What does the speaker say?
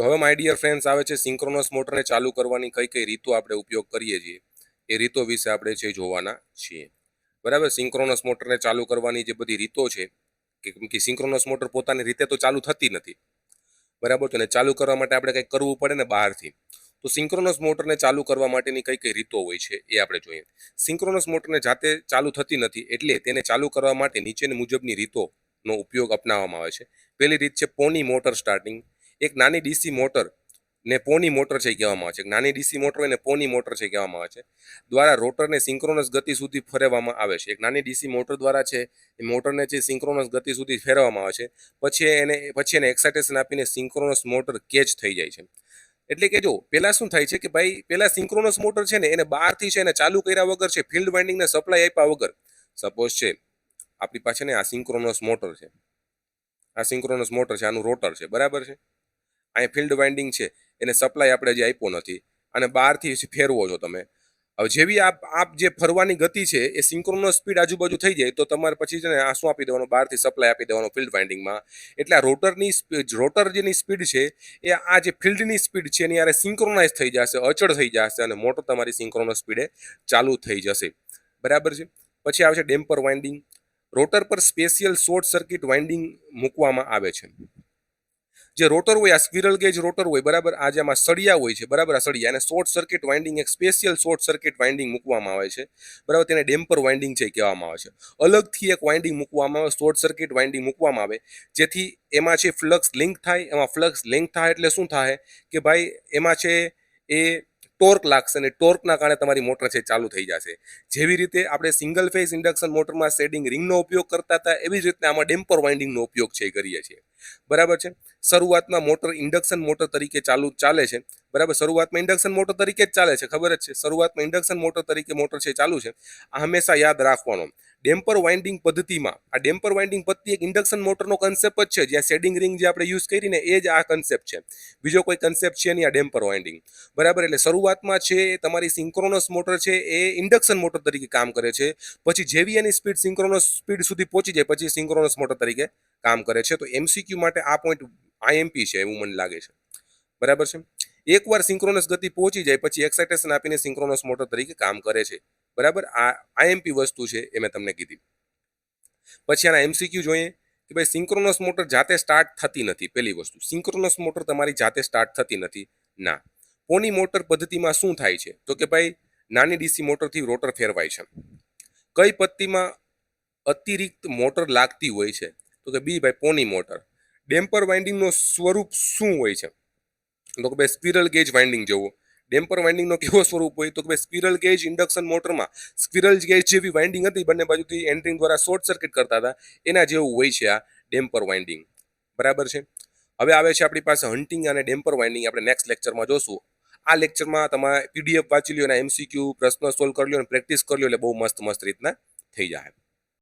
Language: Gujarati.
તો હવે માય ડિયર ફ્રેન્ડ્સ આવે છે સિંક્રોનસ મોટરને ચાલુ કરવાની કઈ કઈ રીતો આપણે ઉપયોગ કરીએ છીએ એ રીતો વિશે આપણે છે જોવાના છીએ. બરાબર, સિંક્રોનસ મોટરને ચાલુ કરવાની જે બધી રીતો છે કે સિંક્રોનસ મોટર પોતાની રીતે તો ચાલુ થતી નથી. બરાબર, તો એને ચાલુ કરવા માટે આપણે કંઈક કરવું પડે ને બહારથી. તો સિંક્રોનસ મોટરને ચાલુ કરવા માટેની કઈ કઈ રીતો હોય છે એ આપણે જોઈએ. સિંક્રોનસ મોટરને જાતે ચાલુ થતી નથી એટલે તેને ચાલુ કરવા માટે નીચેની મુજબની રીતોનો ઉપયોગ અપનાવવામાં આવે છે. પહેલી રીત છે પોની મોટર સ્ટાર્ટિંગ. એક નાની ડીસી મોટર ને પોની મોટર છે કહેવામાં આવે છે. નાની ડીસી મોટર હોય ને પોની મોટર છે કહેવામાં આવે છે દ્વારા રોટરને સિંક્રોનસ ગતિ સુધી ફેરવવામાં આવે છે. એક નાની ડીસી મોટર દ્વારા છે એ મોટરને જે સિંક્રોનસ ગતિ સુધી ફેરવવામાં આવે છે. પછી એને એક્સાઇટેશન આપીને સિંક્રોનસ મોટર કેચ થઈ જાય છે. એટલે કે જો પેલા શું થાય છે કે ભાઈ પેલા સિંક્રોનસ મોટર છે ને એને બહારથી છે એને ચાલુ કર્યા વગર છે ફિલ્ડ વાઇન્ડિંગને સપ્લાય આપ્યા વગર, સપોઝ છે આપણી પાસે ને આ સિંક્રોનસ મોટર છે, આ સિંક્રોનસ મોટર છે, આનું રોટર છે, બરાબર છે, અહીંયા ફિલ્ડ વાઇન્ડિંગ છે એને સપ્લાય આપણે હજી આપ્યો નથી અને બહારથી ફેરવો છો તમે. હવે જેવી આપ જે ફરવાની ગતિ છે એ સિંક્રોનસ સ્પીડ આજુબાજુ થઈ જાય તો તમારે પછી છે ને આ શું આપી દેવાનો, બહારથી સપ્લાય આપી દેવાનો ફિલ્ડ વાઇન્ડિંગમાં. એટલે આ રોટર જેની સ્પીડ છે એ આ જે ફિલ્ડની સ્પીડ છે એની યારે સિંક્રોનાઇઝ થઈ જશે, અચળ થઈ જશે અને મોટર તમારી સિંક્રોનસ સ્પીડે ચાલુ થઈ જશે. બરાબર છે. પછી આવે છે ડેમ્પર વાઇન્ડિંગ. રોટર પર સ્પેશિયલ શોર્ટ સર્કિટ વાઇન્ડિંગ મૂકવામાં આવે છે. જે રોટર હોય આ સ્ક્વિરલ ગેજ રોટર હોય, બરાબર, આ જેમાં સળિયા હોય છે, બરાબર, આ સળિયા અને શોર્ટ સર્કિટ વાઇન્ડિંગ, એક સ્પેશિયલ શોર્ટ સર્કિટ વાઇન્ડિંગ મૂકવામાં આવે છે, બરાબર, તેને ડેમ્પર વાઇન્ડિંગ છે કહેવામાં આવે છે. અલગથી એક વાઇન્ડિંગ મૂકવામાં આવે, શોર્ટ સર્કિટ વાઇન્ડિંગ મૂકવામાં આવે જેથી એમાં છે ફ્લક્સ લિંક થાય. એમાં ફ્લક્સ લિંક થાય એટલે શું થાય કે ભાઈ એમાં છે એ ટોર્ક લાગશે અને ટોર્કના કારણે તમારી મોટર છે ચાલુ થઈ જશે. જેવી રીતે આપણે સિંગલ ફેઝ ઇન્ડક્શન મોટરમાં શેડિંગ રિંગનો ઉપયોગ કરતા હતા એવી જ રીતે આમાં ડેમ્પર વાઇન્ડિંગનો ઉપયોગ છે કરીએ છીએ. બરાબર છે. શરૂઆતમાં મોટર ઇન્ડક્શન મોટર તરીકે ચાલે છે, બરાબર, શરૂઆતમાં ઇન્ડક્શન મોટર તરીકે જ ચાલે છે, ખબર જ છે, શરૂઆતમાં ઇન્ડક્શન મોટર તરીકે મોટર છે ચાલુ છે. આ હંમેશા યાદ રાખવાનો. ડેમ્પર વાઇન્ડિંગ પદ્ધતિમાં આ ડેમ્પર વાઇન્ડિંગ પદ્ધતિ એક ઇન્ડક્શન મોટરનો કન્સેપ્ટ જ છે, જ્યાં શેડિંગ રિંગ જે આપણે યુઝ કરીને એ જ આ કન્સેપ્ટ છે, બીજો કોઈ કન્સેપ્ટ છે નહીં આ ડેમ્પર વાઇન્ડિંગ. બરાબર, એટલે શરૂઆતમાં છે તમારી સિંક્રોનસ મોટર છે એ ઇન્ડક્શન મોટર તરીકે કામ કરે છે. પછી જેવી એની સ્પીડ સિંક્રોનસ સ્પીડ સુધી પહોંચી જાય પછી સિંક્રોનસ મોટર તરીકે કામ કરે છે. તો એમસીક્યુ માટે આ પોઈન્ટ આઈએમપી છે એવું મને લાગે છે. બરાબર છે. એકવાર સિંક્રોનસ ગતિ પહોંચી જાય પછી એક્સાઇટેશન આપીને સિંક્રોનસ મોટર તરીકે કામ કરે છે. બરાબર, આ આઈએમપી વસ્તુ છે એ મેં તમને કીધી. પછી આના એમસીક્યુ જોઈએ કે ભાઈ સિંક્રોનસ મોટર જાતે સ્ટાર્ટ થતી નથી. પહેલી વસ્તુ, સિંક્રોનસ મોટર તમારી જાતે સ્ટાર્ટ થતી નથી. ના. પોની મોટર પદ્ધતિમાં શું થાય છે તો કે ભાઈ નાની ડીસી મોટરથી રોટર ફેરવાય છે. કઈ પદ્ધતિમાં અતિરિક્ત મોટર લાગતી હોય છે તો કે બી ભાઈ પોની મોટર. ડેમ્પર વાઇન્ડિંગનું સ્વરૂપ શું હોય છે તો કે ભાઈ સ્ક્વિરલ ગેજ વાઇન્ડિંગ જેવો. ડેમ્પર વાઇન્ડિંગનો કેવો સ્વરૂપ હોય તો કે ભાઈ સ્ક્વિરલ ગેજ ઇન્ડક્શન મોટરમાં સ્ક્વિરલ ગેજ જેવી વાઇન્ડિંગ હતી, બંને બાજુથી એન્ટ્રિંગ દ્વારા શોર્ટ સર્કિટ કરતા હતા, એના જેવું હોય છે આ ડેમ્પર વાઇન્ડિંગ. બરાબર છે. હવે આવે છે આપણી પાસે હન્ટિંગ અને ડેમ્પર વાઇન્ડિંગ. આપણે નેક્સ્ટ લેક્ચરમાં જોશું. આ લેક્ચરમાં તમે પીડીએફ વાંચી લો અને એમસીક્યુ પ્રશ્ન સોલ્વ કરી લો અને પ્રેક્ટિસ કરી લો એટલે બહુ મસ્ત રીતના થઈ જાય.